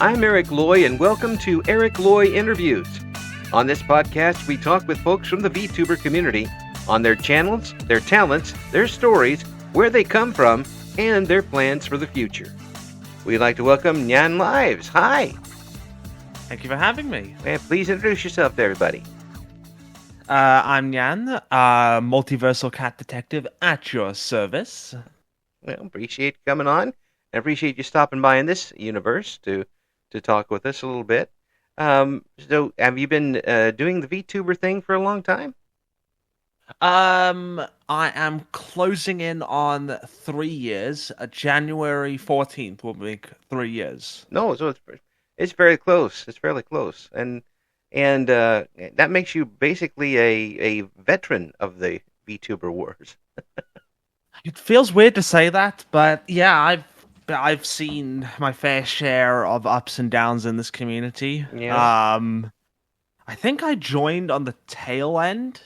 I'm Eric Loy, and welcome to Loy Interviews. On this podcast, we talk with folks from the VTuber community on their channels, their talents, their stories, where they come from, and their plans for the future. We'd like to welcome NyanLives. Hi. Thank you for having me. Please introduce yourself to everybody. I'm Nyan, multiversal cat detective at your service. Well, appreciate you coming on. I appreciate you stopping by in this universe to talk with us a little bit. So, have you been doing the VTuber thing for a long time? I am closing in on 3 years. January 14th will make 3 years. No, so it's very close. It's fairly close, and that makes you basically a veteran of the VTuber wars. It feels weird to say that, but yeah, I've seen my fair share of ups and downs in this community. Yeah. I think I joined on the tail end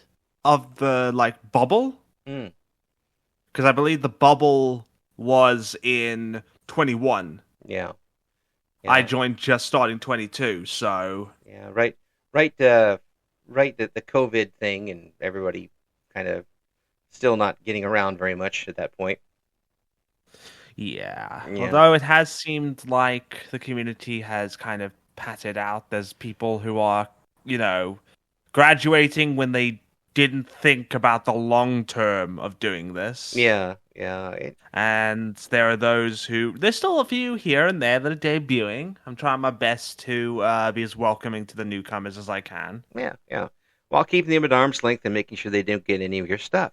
of the bubble, because I believe the bubble was in 21. Yeah. I joined just starting 22, so yeah, right. The COVID thing, and everybody kind of still not getting around very much at that point. Yeah. Although it has seemed like the community has kind of patted out. There's people who are, graduating when they didn't think about the long term of doing this. Yeah. And there are those there's still a few here and there that are debuting. I'm trying my best to be as welcoming to the newcomers as I can. Yeah. While keeping them at arm's length and making sure they don't get any of your stuff.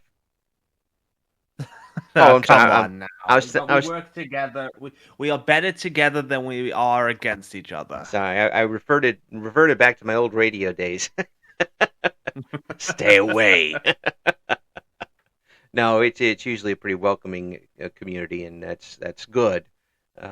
I'm sorry. On now. We work together. We are better together than we are against each other. Sorry, I reverted back to my old radio days. Stay away. No, it's usually a pretty welcoming community, and that's good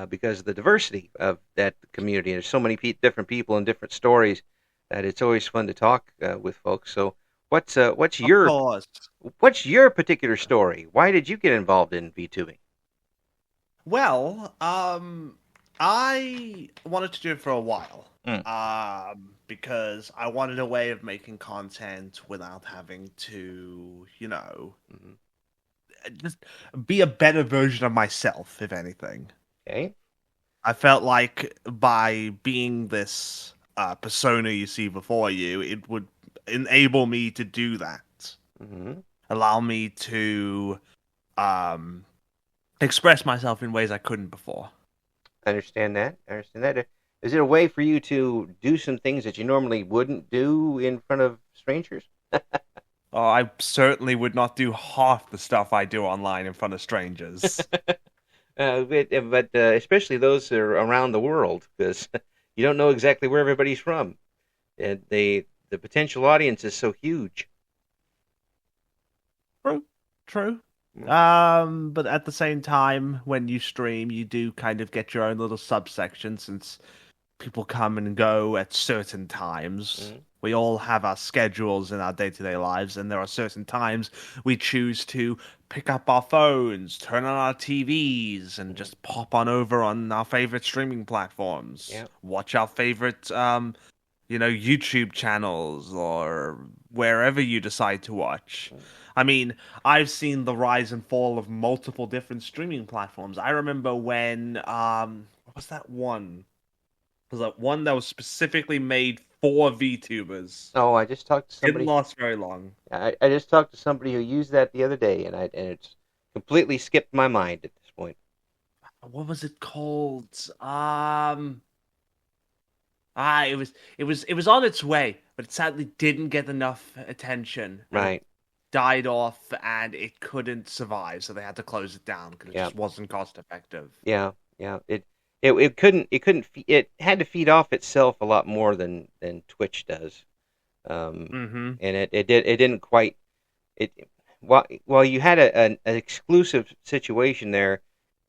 because of the diversity of that community. There's so many different people and different stories that it's always fun to talk with folks. So, what's your particular story? Why did you get involved in VTubing? Well, I wanted to do it for a while. Because I wanted a way of making content without having to, just be a better version of myself, if anything. Okay. I felt like by being this persona you see before you, it would enable me to do that. Allow me to express myself in ways I couldn't before. I understand that. Is it a way for you to do some things that you normally wouldn't do in front of strangers? Oh, I certainly would not do half the stuff I do online in front of strangers. But especially those that are around the world, because you don't know exactly where everybody's from. And the potential audience is so huge. True. But at the same time, when you stream, you do kind of get your own little subsection, since people come and go at certain times. We all have our schedules in our day-to-day lives, and there are certain times we choose to pick up our phones, turn on our TVs, and just pop on over on our favorite streaming platforms. Watch our favorite, YouTube channels, or wherever you decide to watch. I mean, I've seen the rise and fall of multiple different streaming platforms. I remember when, what was that one? Was that one that was specifically made for VTubers? Oh, I just talked to somebody. Didn't last very long. I just talked to somebody who used that the other day, and it's completely skipped my mind at this point. What was it called? It was on its way, but it sadly didn't get enough attention. Right. Died off, and it couldn't survive, so they had to close it down because it just wasn't cost effective. Yeah. It couldn't. It had to feed off itself a lot more than Twitch does. And it didn't quite. While you had an exclusive situation there,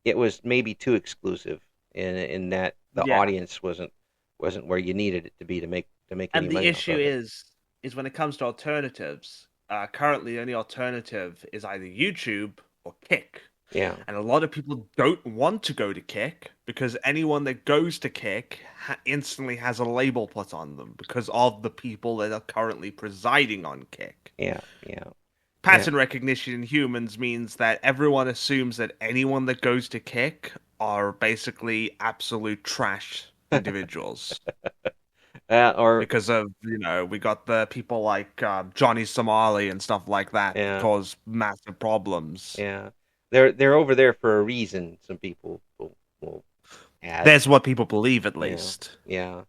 it was maybe too exclusive in that the audience wasn't where you needed it to be to make any money. And the issue is when it comes to alternatives. Currently, the only alternative is either YouTube or Kick. Yeah. And a lot of people don't want to go to Kick because anyone that goes to Kick instantly has a label put on them because of the people that are currently presiding on Kick. Yeah. Yeah. Yeah. Pattern recognition in humans means that everyone assumes that anyone that goes to Kick are basically absolute trash individuals. Or Because of, we got the people like Johnny Somali and stuff like that yeah. cause massive problems. Yeah. They're over there for a reason. Some people will add. That's what people believe, at Yeah. least. Yeah.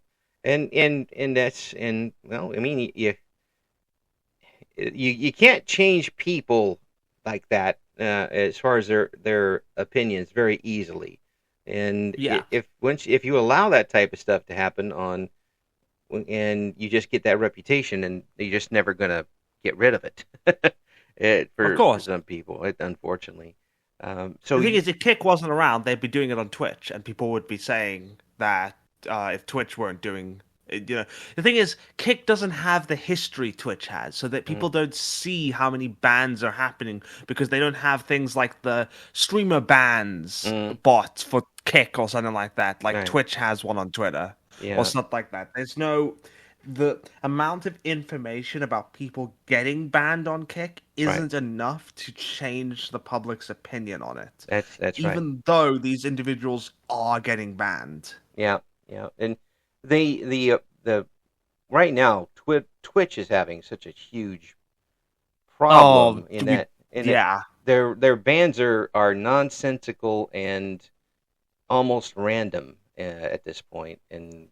And that's and well, I mean, you can't change people like that as far as their opinions very easily. And Yeah. if you allow that type of stuff to happen and you just get that reputation, and you're just never gonna get rid of it. Of For course. some people, unfortunately. The thing is, if Kick wasn't around, they'd be doing it on Twitch, and people would be saying that if Twitch weren't doing, the thing is, Kick doesn't have the history Twitch has, so that mm, people don't see how many bans are happening because they don't have things like the streamer bans mm, bots for Kick or something like that, like right, Twitch has one on Twitter or yeah, something like that. The amount of information about people getting banned on Kick right. isn't enough to change the public's opinion on it, That's right. even though these individuals are getting banned. Yeah, yeah. And the right now, Twitch is having such a huge Oh, problem in that yeah. their bans are nonsensical and almost random at this point, and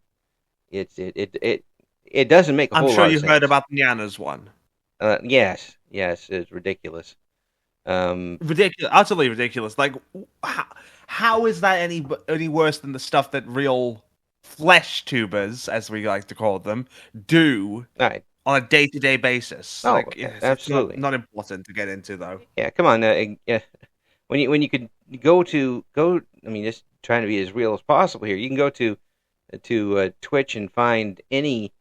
it doesn't make a I'm whole sure lot of you heard sense. about Nyana's one. Yes, it's ridiculous. Ridiculous, utterly ridiculous. Like, how is that any worse than the stuff that real flesh tubers, as we like to call them, do All right. on a day-to-day basis? Oh, Like, it's not absolutely. not important to get into though. Yeah, come on. Yeah, when you could go, I mean, just trying to be as real as possible here. You can go to Twitch and find any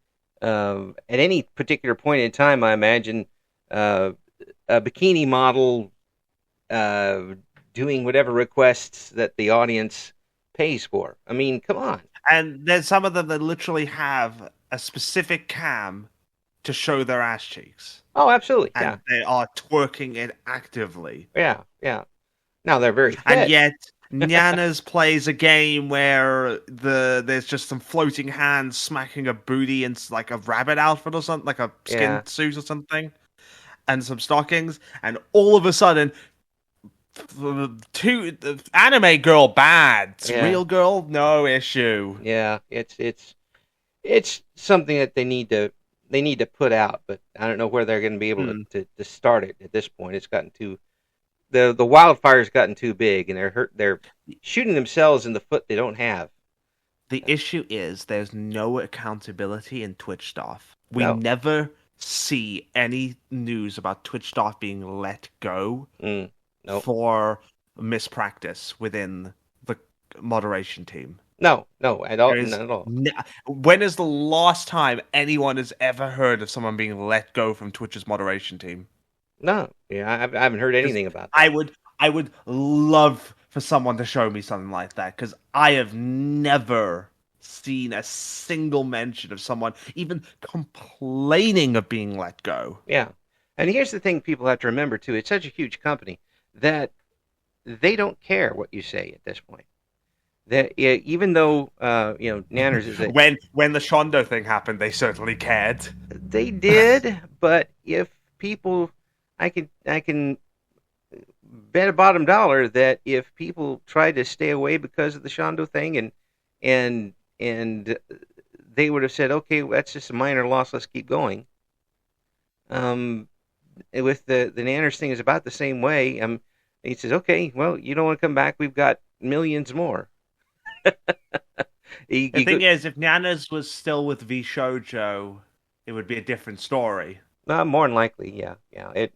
at any particular point in time. I imagine uh, a bikini model uh, doing whatever requests that the audience pays for. I mean, come on. And there's some of them that literally have a specific cam to show their ass cheeks, Oh, absolutely. Yeah, and they are twerking it actively. yeah, yeah. Now they're very And fit. yet, Nyanas plays a game where there's just some floating hands smacking a booty in like a rabbit outfit or something, like a skin Yeah, suit or something, and some stockings, and all of a sudden, anime girl bad, yeah, real girl no issue. yeah. It's something that they need to put out, but I don't know where they're going to be able Hmm. to start it at this point. It's gotten too the wildfire's gotten too big, and they're shooting themselves in the foot they don't have. The issue is there's no accountability in Twitch staff. We No, never see any news about Twitch staff being let go no, for mispractice within the moderation team. no, at all, There is not at all. when is the last time anyone has ever heard of someone being let go from Twitch's moderation team? No, yeah, I haven't heard Because anything about I that. would I would love for someone to show me something like that because I have never seen a single mention of someone even complaining of being let go. Yeah, and here's the thing: people have to remember too. It's such a huge company that they don't care what you say at this point. That even though Nanners is a When the Shondo thing happened, they certainly cared. they did, but if people, I can bet a bottom dollar that if people tried to stay away because of the Shondo thing, and they would have said, okay, well, that's just a minor loss, let's keep going. Um, with the Nanners thing is about the same way. He says, okay, well, you don't want to come back, we've got millions more. The You go, thing is, if Nanas was still with V Shoujo, it would be a different story. more than likely, yeah, it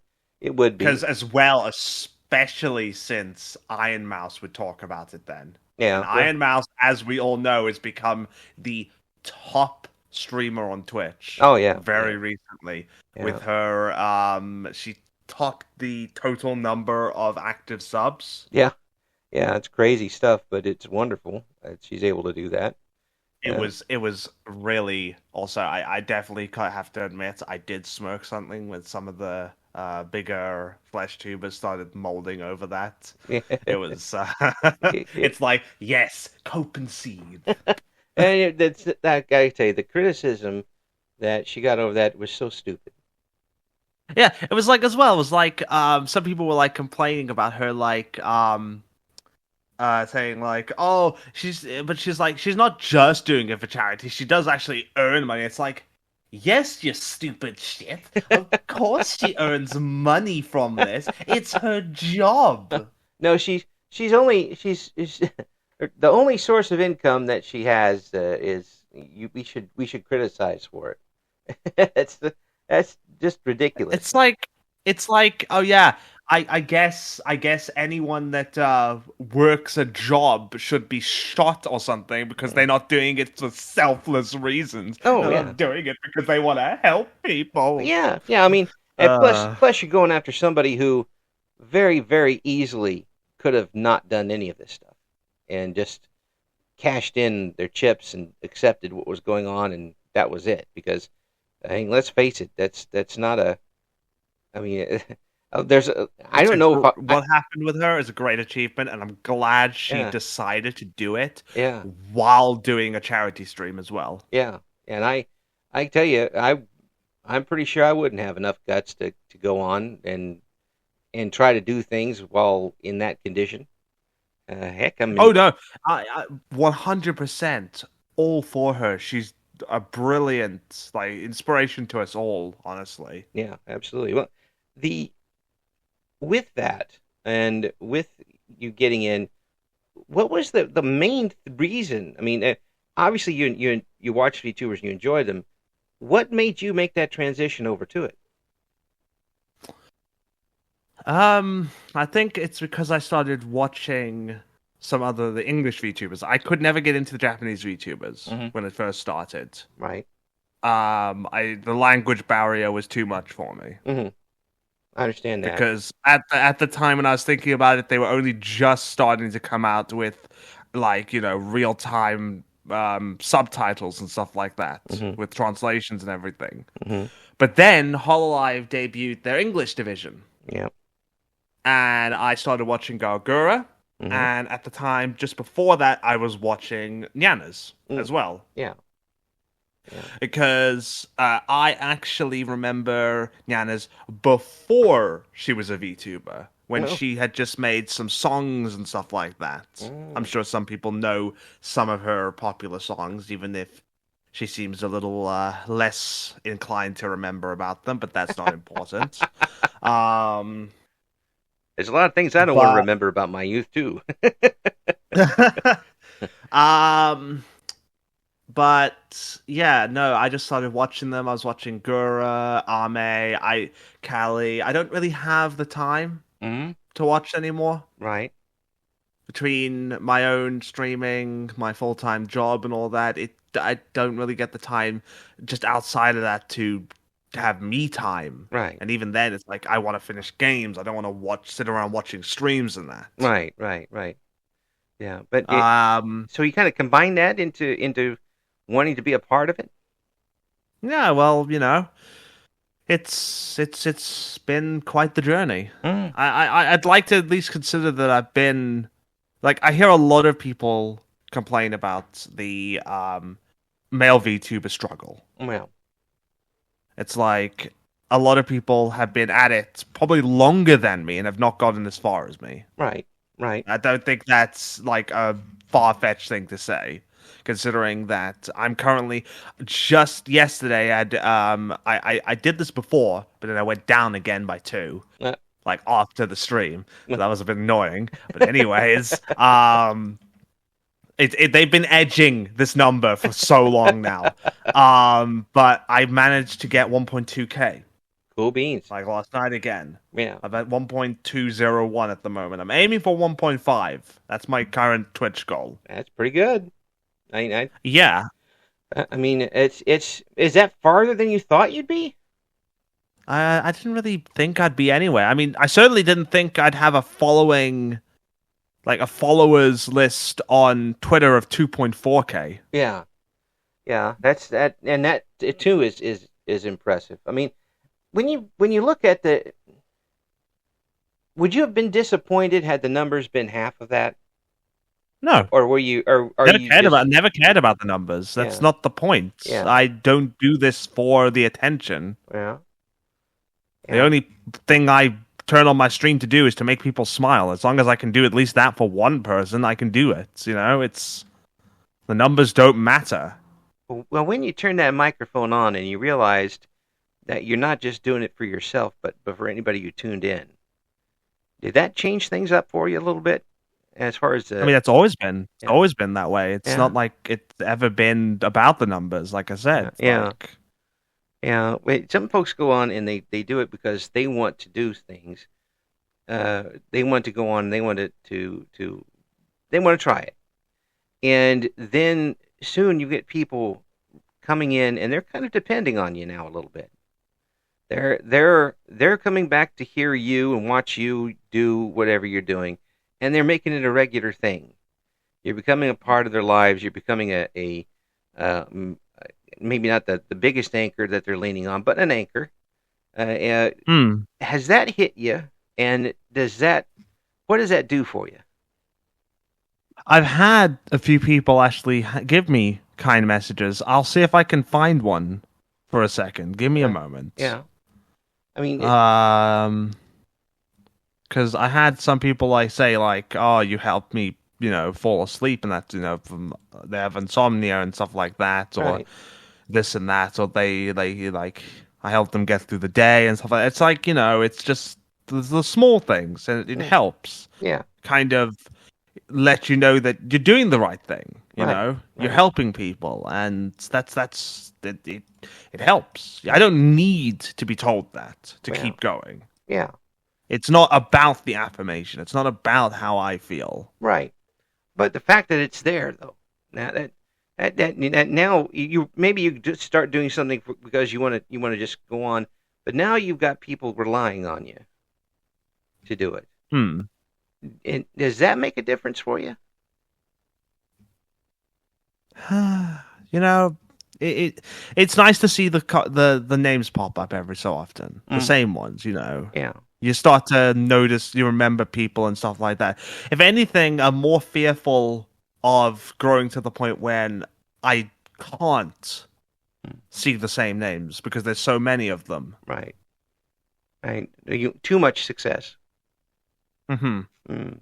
would be, Because as well, especially since Iron Mouse would talk about it then. And yeah, well, Iron Mouse, as we all know, has become the top streamer on Twitch oh yeah, very recently yeah, with her she topped the total number of active subs. Yeah, yeah, it's crazy stuff, but it's wonderful that she's able to do that. It was really also I definitely have to admit I did smirk something when some of the bigger flesh tubers started molding over that. It was it's like, yes, cope and seethe. And that's that guy. Tell you, the criticism that she got over that was so stupid. Yeah, it was like, as well, it was like some people were like complaining about her, like saying like, oh, she's like, she's not just doing it for charity, she does actually earn money. It's like, yes, you stupid shit, of course she earns money from this, it's her job. No, she's the only source of income that she has is we should criticize for it. That's just ridiculous. It's like, oh yeah, I guess anyone that works a job should be shot or something because they're not doing it for selfless reasons. Oh They're yeah, not doing it because they want to help people. yeah, yeah. I mean, and plus, Uh, plus you're going after somebody who very, very easily could have not done any of this stuff and just cashed in their chips and accepted what was going on, and that was it. Because I mean, let's face it, that's not a. I mean, there's a. I don't know if what happened with her is a great achievement, and I'm glad she yeah, decided to do it yeah, while doing a charity stream as well. yeah, and I tell you, I'm pretty sure I wouldn't have enough guts to go on and try to do things while in that condition. Heck, I Oh mean, no, I 100% all for her. She's a brilliant like inspiration to us all, honestly. yeah, absolutely. Well, the with that and with you getting in, what was the main reason? I mean, obviously you watch VTubers and you enjoy them. What made you make that transition over to it? I think it's because I started watching some other the English VTubers. I could never get into the Japanese VTubers Hmm. when it first started. Right. The language barrier was too much for me. Hmm. I understand that. Because at the time when I was thinking about it, they were only just starting to come out with, like, real time subtitles and stuff like that, Hmm. with translations and everything. Hmm. But then Hololive debuted their English division, Yeah. and I started watching Gargura. Hmm. And at the time, just before that, I was watching Nyanas Mm. as well. Yeah. Yeah. Because I actually remember Nyanas before she was a VTuber, when Oh. she had just made some songs and stuff like that. I'm Mm. sure some people know some of her popular songs, even if she seems a little less inclined to remember about them, but that's not important. Um, There's a lot of things I don't want to but remember about my youth too. um, But yeah, no, I just started watching them. I was watching Gura, Ame, Kali. I don't really have the time Hmm. to watch anymore. Right. Between my own streaming, my full-time job, and all that, I don't really get the time just outside of that to have me time. Right. And even then, it's like I want to finish games. I don't want to sit around watching streams and that. Right. Right. Right. Yeah. But Um, so you kind of combine that into wanting to be a part of it. yeah, well, it's been quite the journey. Mm. I'd like to at least consider that I've been, like, I hear a lot of people complain about the male VTuber struggle. Well. It's like a lot of people have been at it probably longer than me and have not gotten as far as me. Right. Right. I don't think that's like a far-fetched thing to say, considering that I'm currently, just yesterday I did this before, but then I went down again by 2, Uh, like after the stream. So that was a bit annoying. But anyways, they've been edging this number for so long now. But I managed to get 1.2k. cool beans. Like last night again. Yeah. I'm at 1.201 at the moment. I'm aiming for 1.5. That's my current Twitch goal. That's pretty good. I Yeah. I mean, it's is that farther than you thought you'd be? I didn't really think I'd be anywhere. I mean, I certainly didn't think I'd have a following, like a followers list on Twitter of 2.4K. Yeah, yeah, that's that, and that too is impressive. I mean, when you look at the, would you have been disappointed had the numbers been half of that, No, or were you, or are you just, never cared about the numbers. That's yeah, not the point. yeah, I don't do this for the attention. yeah, The yeah, only thing I turn on my stream to do is to make people smile. As long as I can do at least that for one person, I can do it. You know, it's the numbers don't matter. Well, when you turned that microphone on and you realized that you're not just doing it for yourself, but for anybody who tuned in, did that change things up for you a little bit as far as I mean, the, that's yeah, always been that way. It's yeah, not like it's ever been about the numbers. Like I said, yeah, it's yeah, like, yeah. Wait, some folks go on and they do it because they want to do things. They want to go on. They want to they want to try it, and then soon you get people coming in and they're kind of depending on you now a little bit. They're coming back to hear you and watch you do whatever you're doing, and they're making it a regular thing. You're becoming a part of their lives. You're becoming a maybe not the biggest anchor that they're leaning on, but an anchor. hmm. Has that hit you? And what does that do for you? I've had a few people actually give me kind messages. I'll see if I can find one for a second. Give me a Okay. moment. Yeah. I mean, Because I had some people like say like, "Oh, you helped me, fall asleep," and that's from they have insomnia and stuff like that, or right. this and that, or they like I helped them get through the day and stuff like that. It's like it's just the small things, and it Yeah. helps Yeah. kind of let you know that you're doing the right thing. Right. You're Right. helping people, and it helps. I don't need to be told that to Yeah. keep going. Yeah. It's not about the affirmation. It's not about how I feel. Right. But the fact that it's there, though, now that now you maybe you just start doing something because you want to just go on, but now you've got people relying on you to do it. Hmm. And does that make a difference for you? you know, it's nice to see the names pop up every so often. The Mm. same ones. Yeah. You start to notice, you remember people and stuff like that. If anything, I'm more fearful of growing to the point when I can't Mm. see the same names because there's so many of them. Right. Right. Too much success. Mm-hmm. Mm.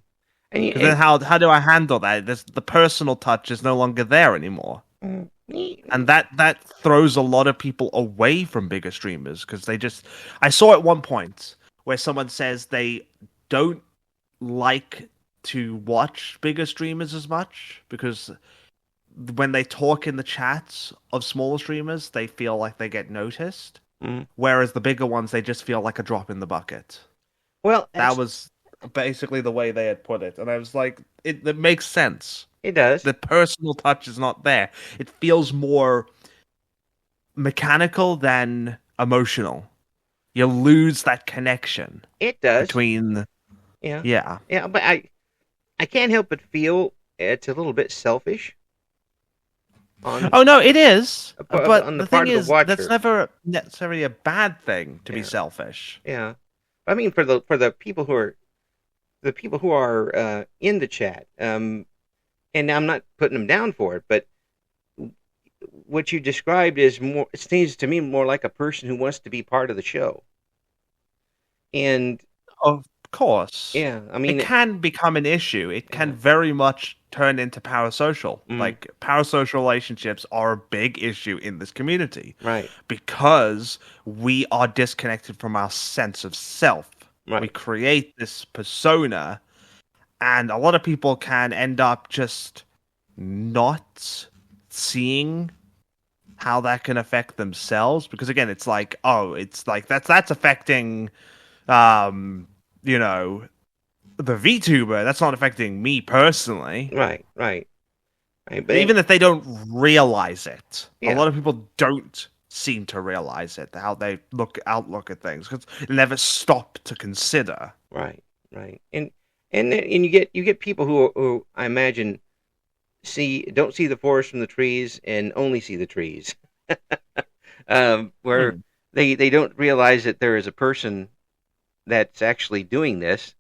And you Because then how do I handle that? The personal touch is no longer there anymore. And that throws a lot of people away from bigger streamers because I saw at one point where someone says they don't like to watch bigger streamers as much because when they talk in the chats of smaller streamers, they feel like they get noticed. Mm. Whereas the bigger ones, they just feel like a drop in the bucket. Well, That was basically the way they had put it. And I was like, it makes sense. it does. The personal touch is not there. It feels more mechanical than emotional. You lose that connection It does. between. Yeah. Yeah. Yeah. But I can't help but feel it's a little bit selfish on Oh no, it is. But on the the thing part of the is, watcher. that's never necessarily a bad thing to be Yeah. selfish. Yeah. I mean, for the people who are in the chat, and I'm not putting them down for it, but what you described is more. It seems to me more like a person who wants to be part of the show. And Of course. yeah, I It mean, can become an issue. It can yeah, very much turn into parasocial. mm, Like parasocial relationships are a big issue in this community right, because we are disconnected from our sense of self. We right, create this persona, and a lot of people can end up just not seeing how that can affect themselves because again it's like that's affecting um you know the VTuber. That's not affecting me personally. right, right, right. But Even if they don't realize it, a yeah, lot of people don't seem to realize it, how they outlook at things, because they never stop to consider. Right, right, and you get people who I imagine don't see the forest from the trees and only see the trees, where Hmm. they don't realize that there is a person that's actually doing this,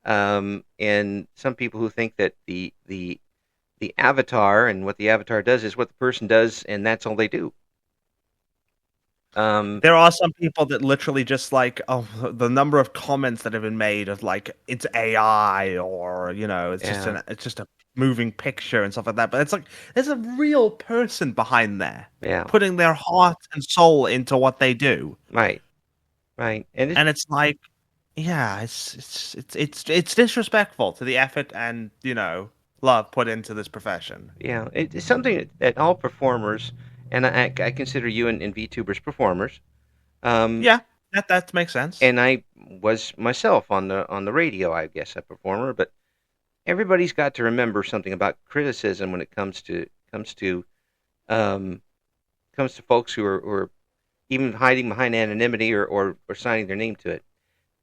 and some people who think that the avatar and what the avatar does is what the person does, and that's all they do. Um, There are some people that literally just like, oh, the number of comments that have been made of like it's AI, or yeah, it's just a moving picture and stuff like that. But it's like there's a real person behind there yeah, putting their heart and soul into what they do, right, right, and and it's like, yeah, it's disrespectful to the effort and love put into this profession. it's something that all performers, and I consider you and VTubers performers. Um, Yeah, that makes sense. and I was myself on the radio, I guess, a performer. But everybody's got to remember something about criticism when it um, comes to folks who are even hiding behind anonymity or signing their name to it.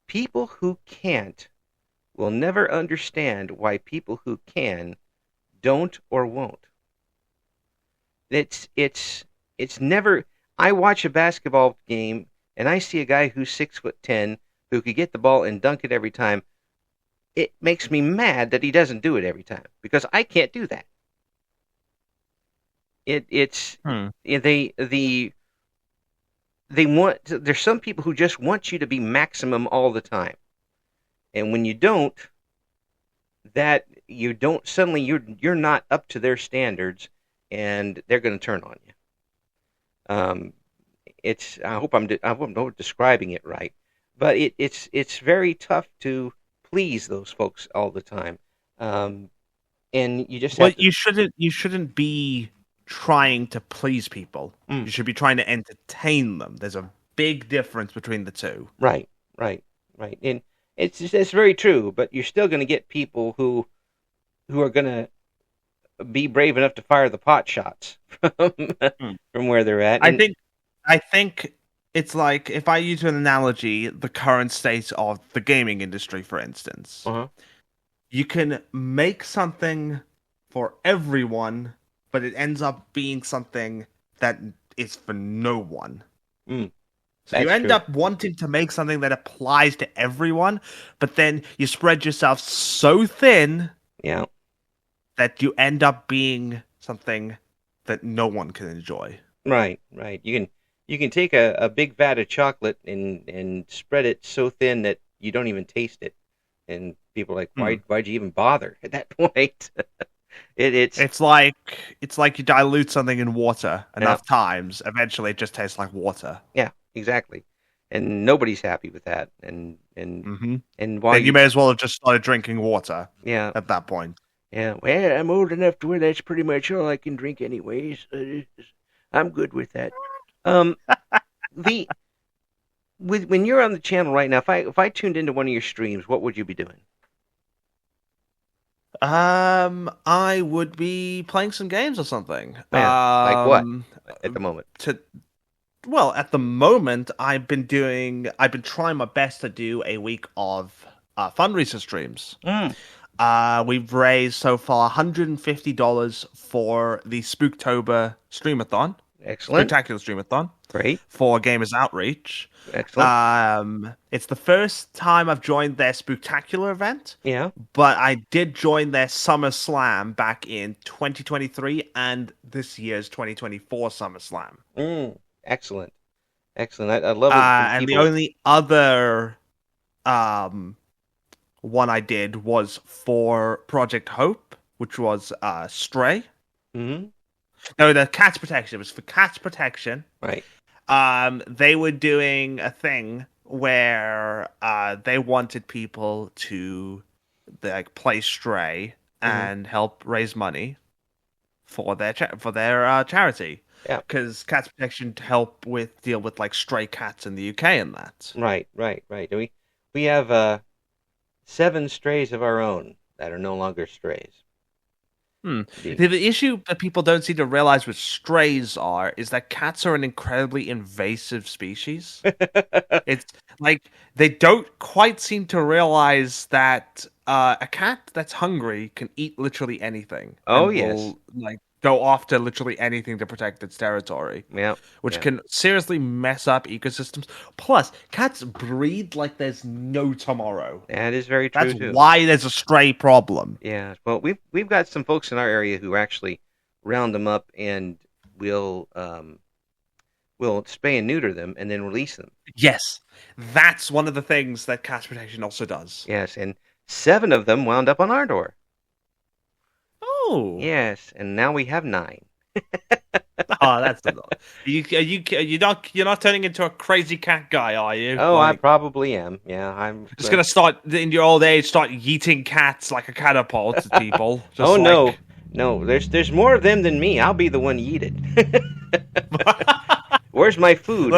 People who can't will never understand why people who can don't or won't. It's never. I watch a basketball game and I see a guy who's 6'10" who could get the ball and dunk it every time. It makes me mad that he doesn't do it every time because I can't do that. It's Hmm. they want. There's some people who just want you to be maximum all the time, and when you don't, suddenly you're not up to their standards, and they're going to turn on you. Um, it's I hope I'm not describing it right, but it's very tough to please those folks all the time, um, and you just Well, have to. you shouldn't be trying to please people. Mm, You should be trying to entertain them. There's a big difference between the two. right, right, right, and it's very true. But you're still going to get people who are going to be brave enough to fire the pot shots from Hmm. from where they're at, I and think I think it's like, if I use an analogy, the current state of the gaming industry, for instance. uh-huh. You can make something for everyone, but it ends up being something that is for no one. Mm, So you that's end true. up wanting to make something that applies to everyone, but then you spread yourself so thin Yeah. that you end up being something that no one can enjoy. Right, right. You can take a big vat of chocolate and spread it so thin that you don't even taste it. And people are like, Hmm. why'd you even bother at that point? It's It's like you dilute something in water yeah, enough times, eventually it just tastes like water. yeah, exactly. And nobody's happy with that. Hmm. And while Then you you may as well have just started drinking water yeah, at that point. yeah, well, I'm old enough to where that's pretty much all I can drink anyways. I'm good with that. Um, the when you're on the channel right now, if I tuned into one of your streams, what would you be doing? I would be playing some games or something. Yeah, like what at the moment? To Well, at the moment, I've been trying my best to do a week of fundraiser streams. Mm, We've raised so far $150 for the Spooktober Streamathon, excellent, Spectacular Streamathon, great, for Gamers Outreach. excellent. It's the first time I've joined their Spooktacular event, Yeah, but I did join their Summer Slam back in 2023 and this year's 2024 Summer Slam. excellent, excellent. I love it when And the people. only other um, one I did was for Project Hope, which was Stray. Hmm. No, the Cats Protection. It was for Cats Protection. Right. They were doing a thing where they wanted people to like play Stray Hmm. and help raise money for their charity, Yeah. because Cats Protection help deal with like stray cats in the UK and that. Right. Right. Right. We have 7 strays of our own that are no longer strays. The issue that people don't seem to realize with strays is that cats are an incredibly invasive species. It's like they don't quite seem to realize that a cat that's hungry can eat literally anything Oh and yes. will like go after literally anything to protect its territory, Yeah. which Yeah. can seriously mess up ecosystems. Plus, cats breed like there's no tomorrow. That is very true That's too. why there's a stray problem. Yeah. Well, we've got some folks in our area who actually round them up and will spay and neuter them and then release them. Yes, that's one of the things that cat protection also does. Yes, and 7 of them wound up on our door. Oh. Yes, and now we have 9. Oh, that's a lot. You're not turning into a crazy cat guy, are you? Oh, I Like, probably am. Yeah, I'm just gonna start in your old age, start yeeting cats like a catapult at people. Just Oh no. like... No, there's more of them than me. I'll be the one yeeted. Where's my food?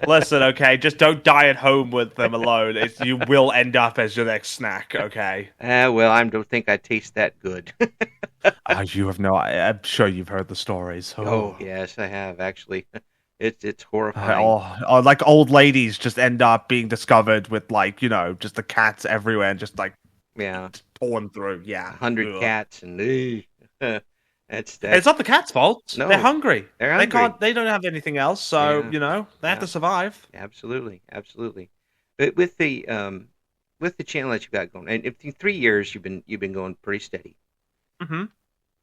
Listen, okay, just don't die at home with them alone. You will end up as your next snack, okay? Well, I don't think I taste that good. You have no. I'm sure you've heard the stories. Oh, yes, I have actually. It's horrifying. Like old ladies just end up being discovered with like just the cats everywhere and just like Yeah, torn through. Yeah, 100 Ugh. cats and that's It's not the cat's fault. No, They're hungry. they're They hungry. can't. They don't have anything else, so Yeah, they have yeah, to survive. absolutely, absolutely. But with the channel that you've got going, and in 3 years you've been going pretty steady. Hmm.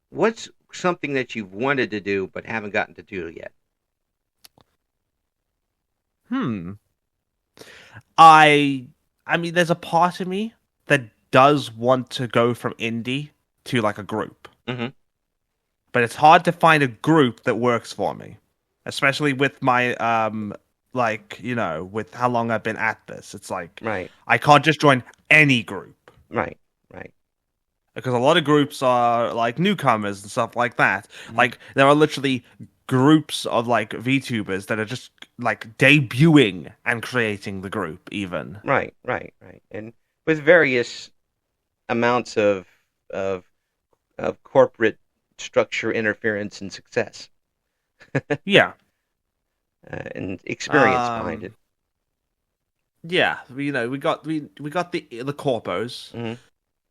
What's something that you've wanted to do but haven't gotten to do yet? Hmm. I. I mean, there's a part of me that does want to go from indie to like a group, Mm-hmm. but it's hard to find a group that works for me, especially with my with how long I've been at this. It's like Right, I can't just join any group right, right. because a lot of groups are like newcomers and stuff like that. Mhm. Like there are literally groups of like VTubers that are just like debuting and creating the group even. Right, right, right. And with various amounts of of corporate structure interference and success Yeah. and experience behind it. Yeah, we got the corpos Hmm.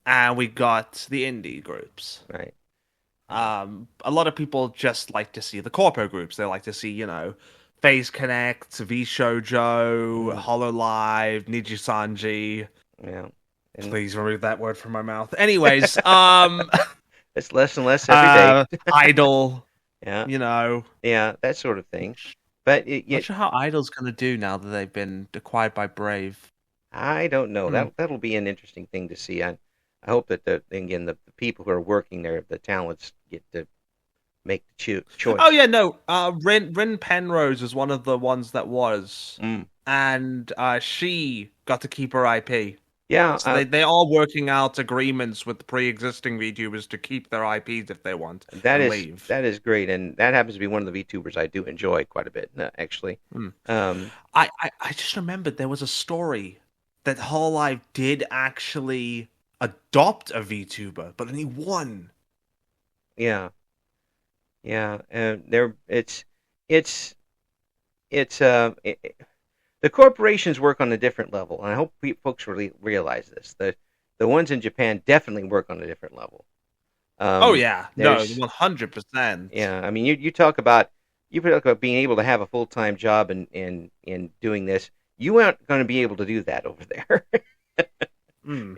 and we got the indie groups. Right. A lot of people just like to see the corpo groups. They like to see, Phase Connect, V Shoujo, HoloLive, Niji Sanji. Yeah. And Please remove that word from my mouth. Anyways, it's less and less every day. Idol, Yeah. you know. Yeah, that sort of thing. But Not sure how Idol's gonna do now that they've been acquired by Brave. I don't know. That'll be an interesting thing to see. I hope that the people who are working there, the talents, get to make the choice. Oh yeah, no. Rin Penrose is one of the ones that was, Mm. and she got to keep her IP. Yeah. So they are working out agreements with the pre-existing VTubers to keep their IPs if they want That and is leave. that is great, and that happens to be one of the VTubers I do enjoy quite a bit, actually. I just remembered there was a story that Hololive did actually adopt a VTuber, but then he won. Yeah, yeah, and it's the corporations work on a different level, and I hope folks really realize this. The ones in Japan definitely work on a different level. Oh yeah, no, there's 100%. Yeah, I mean, you talk about being able to have a full-time job and doing this. You aren't going to be able to do that over there.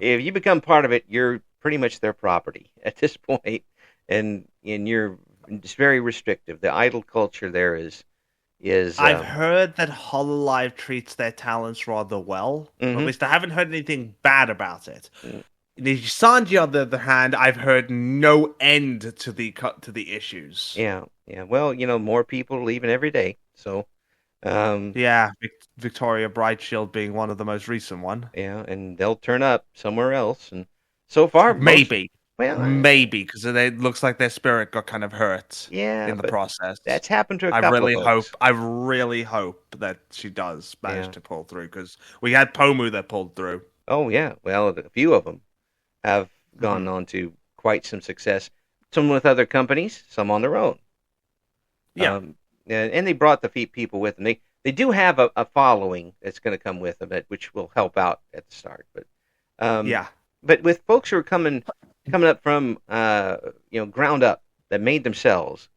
If you become part of it, you're pretty much their property at this point, and it's very restrictive. The idol culture there is I've heard that Hololive treats their talents rather well. At least I haven't heard anything bad about it. Sanji, on the other hand, I've heard no end to the issues. Yeah. Well, more people are leaving every day, so yeah, Victoria Brightshield being one of the most recent one. Yeah, and they'll turn up somewhere else, and so far maybe because it looks like their spirit got kind of hurt. Yeah, in the process. That's happened to a couple of folks. I really hope that she does manage to pull through, because we had Pomu that pulled through. Oh yeah, well, a few of them have gone on to quite some success. some with other companies, some on their own. Yeah. And they brought the people with them. They do have a following that's going to come with them, which will help out at the start. Yeah. But with folks who are coming up from ground up that made themselves,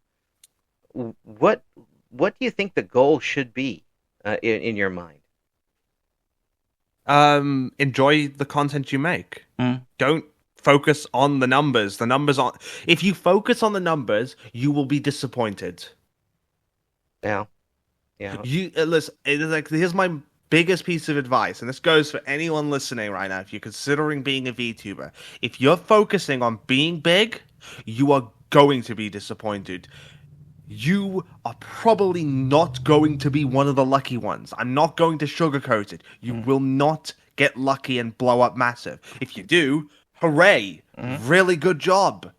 what do you think the goal should be in your mind? Enjoy the content you make. Don't focus on the numbers. If you focus on the numbers, you will be disappointed. Yeah. You listen. It is like, here's my biggest piece of advice, and this goes for anyone listening right now. If you're considering being a VTuber, if you're focusing on being big, you are going to be disappointed. You are probably not going to be one of the lucky ones. I'm not going to sugarcoat it. You will not get lucky and blow up massive. If you do, hooray! Really good job.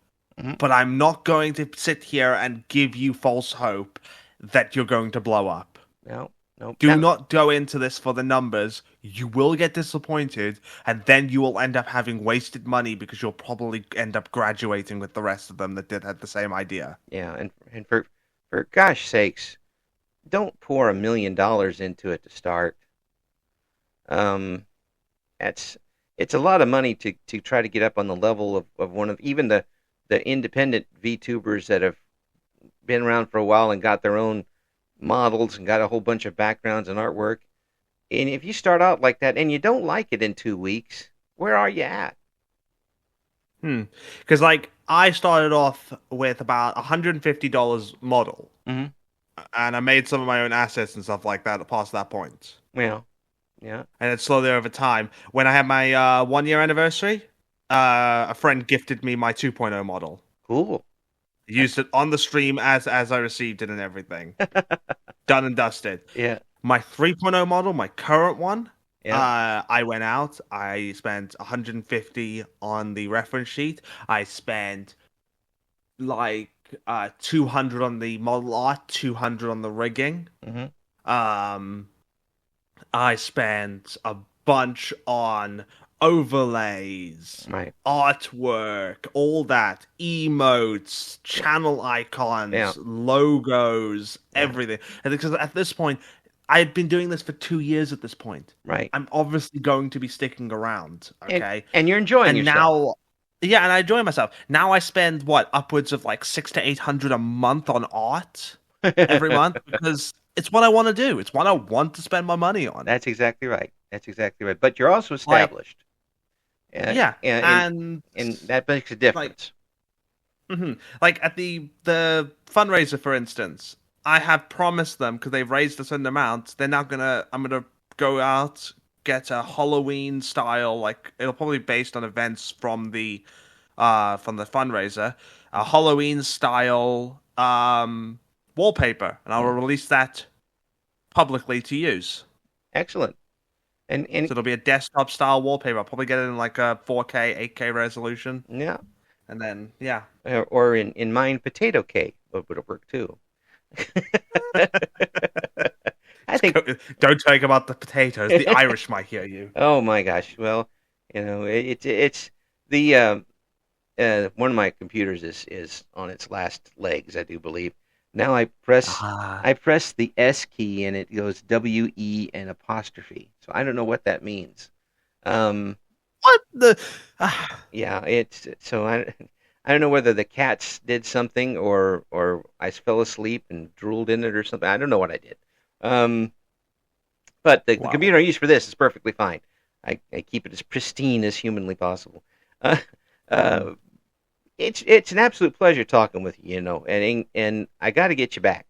But I'm not going to sit here and give you false hope that you're going to blow up. No. Do not go into this for the numbers. You will get disappointed, and then you will end up having wasted money because you'll probably end up graduating with the rest of them that had the same idea. Yeah, and for gosh sakes, don't pour $1 million into it to start. It's a lot of money to try to get up on the level of one of even the independent VTubers that have been around for a while and got their own models and got a whole bunch of backgrounds and artwork. And if you start out like that and you don't like it in 2 weeks, where are you at? Because I started off with about $150 model, and I made some of my own assets and stuff like that past that point. Well, yeah. And it's slowly over time. When I had my 1-year anniversary, a friend gifted me my 2.0 model. Cool. Used it on the stream as I received it and everything. Done and dusted. Yeah. My 3.0 model, my current one, yeah. I went out. I spent $150 on the reference sheet. I spent like $200 on the model art, $200 on the rigging. I spent a bunch on overlays, right, artwork, all that, emotes, channel icons, logos, everything. And because at this point, I had been doing this for 2 years at this point. Right. I'm obviously going to be sticking around, okay? And you're enjoying yourself. Now, and I enjoy myself. Now I spend, upwards of like $600 to $800 a month on art every month because it's what I want to do. It's what I want to spend my money on. That's exactly right. But you're also established. And that makes a difference. Like at the fundraiser, for instance, I have promised them, because they've raised a certain amount, I'm gonna go out, get a Halloween style, it'll probably be based on events from the fundraiser, a Halloween style wallpaper, and I will release that publicly to use. Excellent. And so it'll be a desktop style wallpaper. I'll probably get it in like a 4K, 8K resolution. Yeah. And then, yeah. Or in mine, potato K would work too. I think. Don't talk about the potatoes. The Irish might hear you. Oh my gosh! Well, it's the one of my computers is on its last legs, I do believe. Now I press the S key and it goes WE and apostrophe. So I don't know what that means. What the? Yeah, it's so I don't know whether the cats did something or I fell asleep and drooled in it or something. I don't know what I did. But the computer I use for this is perfectly fine. I keep it as pristine as humanly possible. It's an absolute pleasure talking with you, and I got to get you back.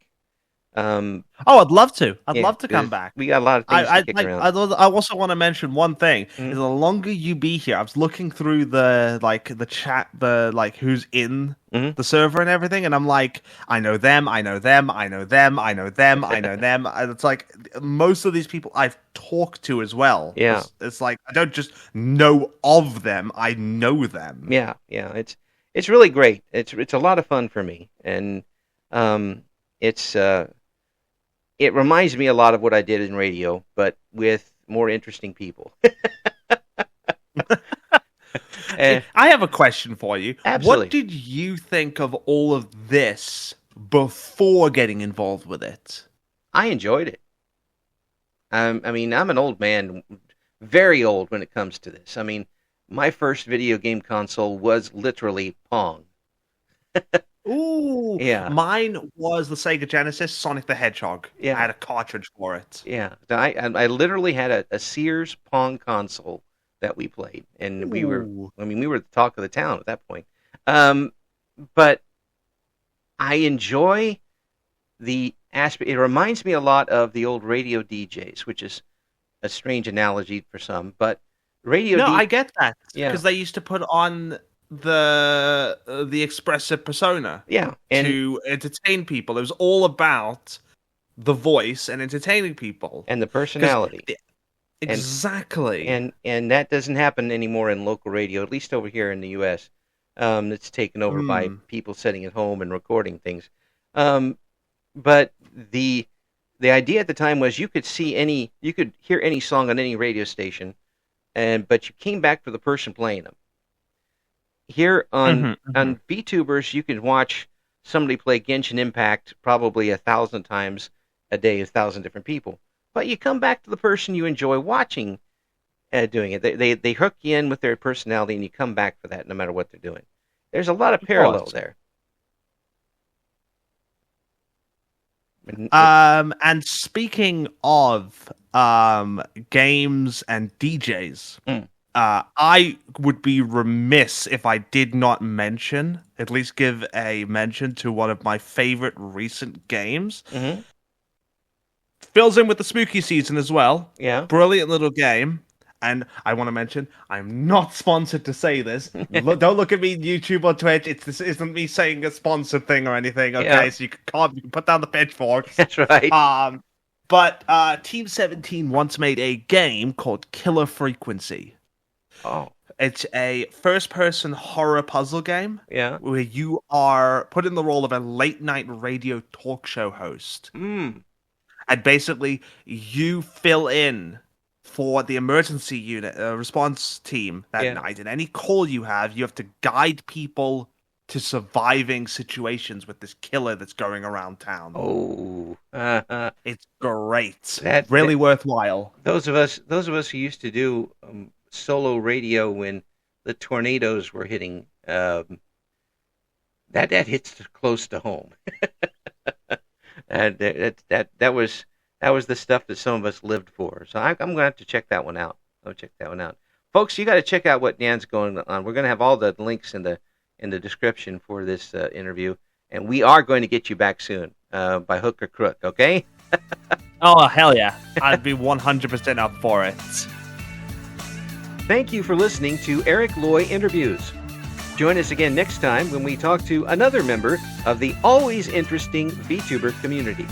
I'd love to. I'd love to come back. We got a lot of things to kick around. I also want to mention one thing. Is the longer you be here, I was looking through the chat, who's in the server and everything, and I'm like, I know them, I know them, I know them, I know them, I know them. It's like most of these people I've talked to as well. Yeah. It's like I don't just know of them, I know them. Yeah. It's really great. It's a lot of fun for me, and it reminds me a lot of what I did in radio, but with more interesting people. I have a question for you. Absolutely. What did you think of all of this before getting involved with it? I enjoyed it. I mean, I'm an old man, very old when it comes to this. I mean, my first video game console was literally Pong. Ooh, Yeah. Mine was the Sega Genesis, Sonic the Hedgehog. Yeah. I had a cartridge for it. Yeah. I literally had a Sears Pong console that we played, and we were the talk of the town at that point. But I enjoy the aspect. It reminds me a lot of the old radio DJs, which is a strange analogy for some, but I get that. Yeah. Because they used to put on the expressive persona. Yeah. To entertain people. It was all about the voice and entertaining people. And the personality. Exactly. And that doesn't happen anymore in local radio, at least over here in the U.S. It's taken over by people sitting at home and recording things. But the idea at the time was you could hear any song on any radio station, but you came back for the person playing them. Here on VTubers, you can watch somebody play Genshin Impact probably 1,000 times a day, 1,000 different people. But you come back to the person you enjoy watching doing it. They hook you in with their personality, and you come back for that no matter what they're doing. There's a lot of parallel there. And speaking of games and DJs, I would be remiss if I did not at least give a mention to one of my favorite recent games. Mm-hmm. Fills in with the spooky season as well. Yeah. Brilliant little game. And I want to mention, I'm not sponsored to say this. Don't look at me on YouTube or Twitch. This isn't me saying a sponsored thing or anything. Okay, yeah. So you can put down the pitchforks. That's right. But Team 17 once made a game called Killer Frequency. Oh. It's a first-person horror puzzle game. Yeah. Where you are put in the role of a late-night radio talk show host. Mm. And basically, you fill in for the emergency unit response team that night. And any call you have to guide people to surviving situations with this killer that's going around town. Oh. It's great. Really worthwhile. Those of us who used to do solo radio when the tornadoes were hitting, that hits close to home. And that was the stuff that some of us lived for. So I'm going to have to check that one out. I'll check that one out. Folks, you got to check out what Nyan's going on. We're going to have all the links in the description for this interview, and we are going to get you back soon, by hook or crook, okay? Oh, hell yeah. I'd be 100% up for it. Thank you for listening to Eric Loy Interviews. Join us again next time when we talk to another member of the always interesting VTuber community.